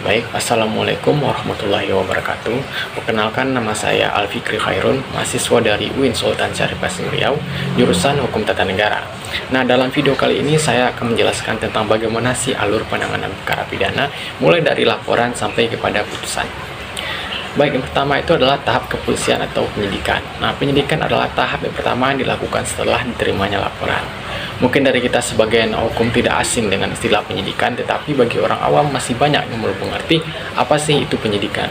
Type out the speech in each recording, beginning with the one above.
Baik, Assalamualaikum warahmatullahi wabarakatuh. Perkenalkan, nama saya Alfikri Khairun, mahasiswa dari UIN Sultan Syarif Hasanuddin Riau, jurusan Hukum Tata Negara. Nah, dalam video kali ini saya akan menjelaskan tentang bagaimana sih alur penanganan perkara pidana, mulai dari laporan sampai kepada putusan. Baik, yang pertama itu adalah tahap kepolisian atau penyidikan. Nah, penyidikan adalah tahap yang pertama yang dilakukan setelah diterimanya laporan. Mungkin dari kita sebagian hukum tidak asing dengan istilah penyidikan, tetapi bagi orang awam masih banyak yang belum mengerti apa sih itu penyidikan.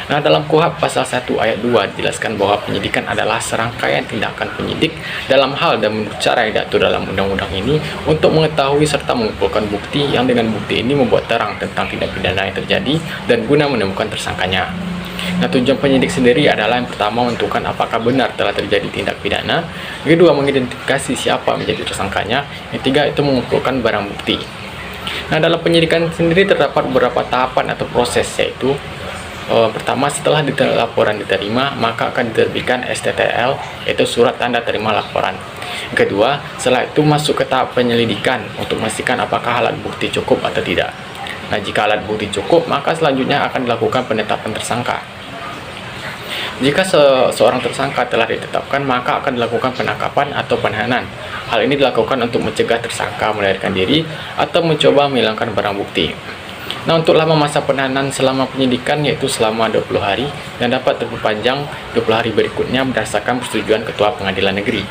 Nah, dalam KUHP pasal 1 ayat 2 dijelaskan bahwa penyidikan adalah serangkaian tindakan penyidik dalam hal dan menurut cara yang diatur dalam undang-undang ini untuk mengetahui serta mengumpulkan bukti yang dengan bukti ini membuat terang tentang tindak pidana yang terjadi dan guna menemukan tersangkanya. Nah, tujuan penyidik sendiri adalah yang pertama menentukan apakah benar telah terjadi tindak pidana, yang kedua mengidentifikasi siapa menjadi tersangkanya, yang ketiga itu mengumpulkan barang bukti. Nah, dalam penyidikan sendiri terdapat beberapa tahapan atau proses, yaitu pertama, setelah laporan diterima maka akan diterbitkan STTL, yaitu surat tanda terima laporan. Yang kedua, setelah itu masuk ke tahap penyelidikan untuk memastikan apakah alat bukti cukup atau tidak. Nah, jika alat bukti cukup, maka selanjutnya akan dilakukan penetapan tersangka. Jika seorang tersangka telah ditetapkan, maka akan dilakukan penangkapan atau penahanan. Hal ini dilakukan untuk mencegah tersangka melarikan diri atau mencoba menghilangkan barang bukti. Nah, untuk lama masa penahanan selama penyidikan yaitu selama 20 hari dan dapat diperpanjang 20 hari berikutnya berdasarkan persetujuan Ketua Pengadilan Negeri.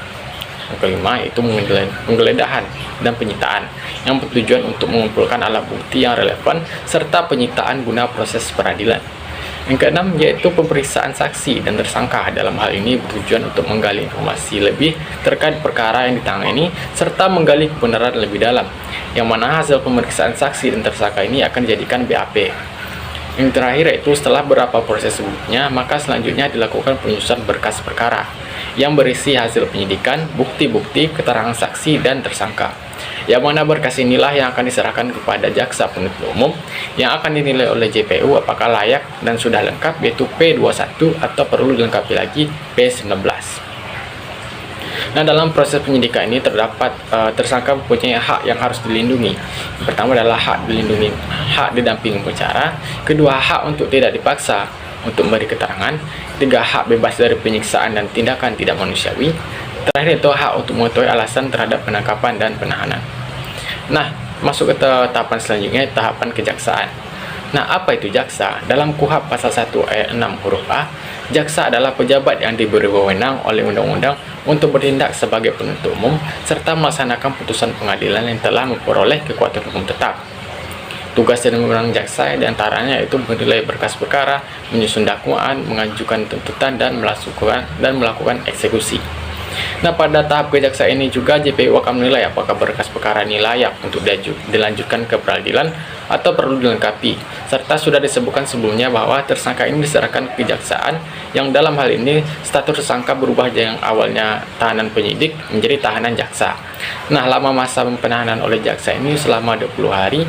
Yang kelima yaitu penggeledahan dan penyitaan yang bertujuan untuk mengumpulkan alat bukti yang relevan serta penyitaan guna proses peradilan. Yang keenam yaitu pemeriksaan saksi dan tersangka. Dalam hal ini bertujuan untuk menggali informasi lebih terkait perkara yang ditangani serta menggali kebenaran lebih dalam, yang mana hasil pemeriksaan saksi dan tersangka ini akan dijadikan BAP. Yang terakhir yaitu setelah beberapa proses sebelumnya, maka selanjutnya dilakukan penyusunan berkas perkara yang berisi hasil penyidikan, bukti-bukti, keterangan saksi dan tersangka. Yang mana berkas inilah yang akan diserahkan kepada jaksa penuntut umum yang akan dinilai oleh JPU apakah layak dan sudah lengkap, yaitu P21 atau perlu dilengkapi lagi P19. Nah, dalam proses penyidikan ini terdapat tersangka mempunyai hak yang harus dilindungi. Yang pertama adalah hak dilindungi, hak didampingi pengacara. Kedua, hak untuk tidak dipaksa untuk memberi keterangan. Ketiga, hak bebas dari penyiksaan dan tindakan tidak manusiawi. Terakhir itu hak untuk mengetahui alasan terhadap penangkapan dan penahanan. Nah, masuk ke tahapan selanjutnya, tahapan kejaksaan. Nah, apa itu jaksa? Dalam KUHP pasal 1 ayat 6 huruf A, jaksa adalah pejabat yang diberi wewenang oleh undang-undang untuk bertindak sebagai penuntut umum serta melaksanakan putusan pengadilan yang telah memperoleh kekuatan hukum tetap. Tugas dan wewenang jaksa diantaranya yaitu menilai berkas perkara, menyusun dakwaan, mengajukan tuntutan dan melakukan eksekusi. Nah, pada tahap kejaksaan ini juga JPU akan menilai apakah berkas perkara ini layak untuk dilanjutkan ke peradilan atau perlu dilengkapi, serta sudah disebutkan sebelumnya bahwa tersangka ini diserahkan ke kejaksaan, yang dalam hal ini status tersangka berubah dari yang awalnya tahanan penyidik menjadi tahanan jaksa. Nah, lama masa penahanan oleh jaksa ini selama 20 hari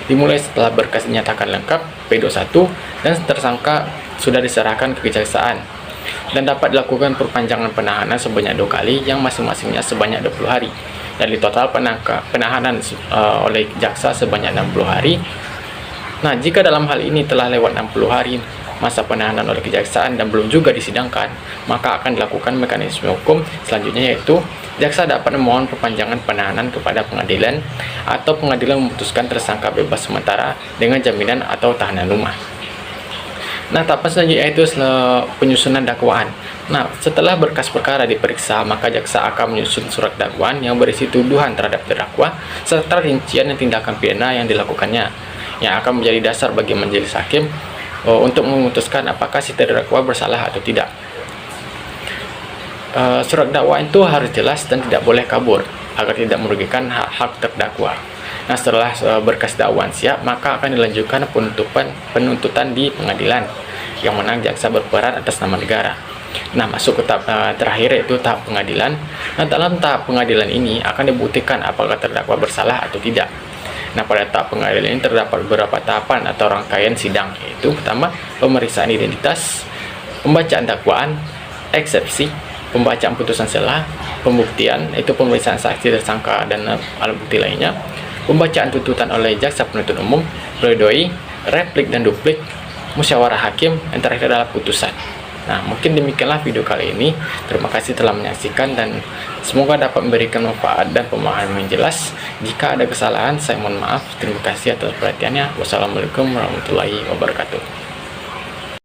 dimulai setelah berkas dinyatakan lengkap P21 dan tersangka sudah diserahkan ke kejaksaan, dan dapat dilakukan perpanjangan penahanan sebanyak 2 kali yang masing-masingnya sebanyak 20 hari. Dari total penahanan oleh jaksa sebanyak 60 hari. Nah, jika dalam hal ini telah lewat 60 hari masa penahanan oleh kejaksaan dan belum juga disidangkan, maka akan dilakukan mekanisme hukum selanjutnya, yaitu jaksa dapat memohon perpanjangan penahanan kepada pengadilan atau pengadilan memutuskan tersangka bebas sementara dengan jaminan atau tahanan rumah. Nah, tahapan selanjutnya itu penyusunan dakwaan. Nah, setelah berkas perkara diperiksa, maka jaksa akan menyusun surat dakwaan yang berisi tuduhan terhadap terdakwa serta rincian tindakan pidana yang dilakukannya, yang akan menjadi dasar bagi majelis hakim untuk memutuskan apakah si terdakwa bersalah atau tidak. Surat dakwaan itu harus jelas dan tidak boleh kabur agar tidak merugikan hak-hak terdakwa. Nah, setelah berkas dakwaan siap, maka akan dilanjutkan penuntutan di pengadilan, yang mana jaksa berperan atas nama negara. Nah, masuk ke tahap terakhir yaitu tahap pengadilan. Nah, dalam tahap pengadilan ini akan dibuktikan apakah terdakwa bersalah atau tidak. Nah, pada tahap pengadilan ini terdapat beberapa tahapan atau rangkaian sidang, yaitu pertama pemeriksaan identitas, pembacaan dakwaan, eksepsi, pembacaan putusan selah, pembuktian, itu pemeriksaan saksi, tersangka dan alat bukti lainnya, pembacaan tuntutan oleh jaksa penuntut umum, pledoi, replik dan duplik, musyawarah hakim, yang terakhir adalah putusan. Nah, mungkin demikianlah video kali ini. Terima kasih telah menyaksikan dan semoga dapat memberikan manfaat dan pemahaman yang jelas. Jika ada kesalahan, saya mohon maaf. Terima kasih atas perhatiannya. Wassalamualaikum warahmatullahi wabarakatuh.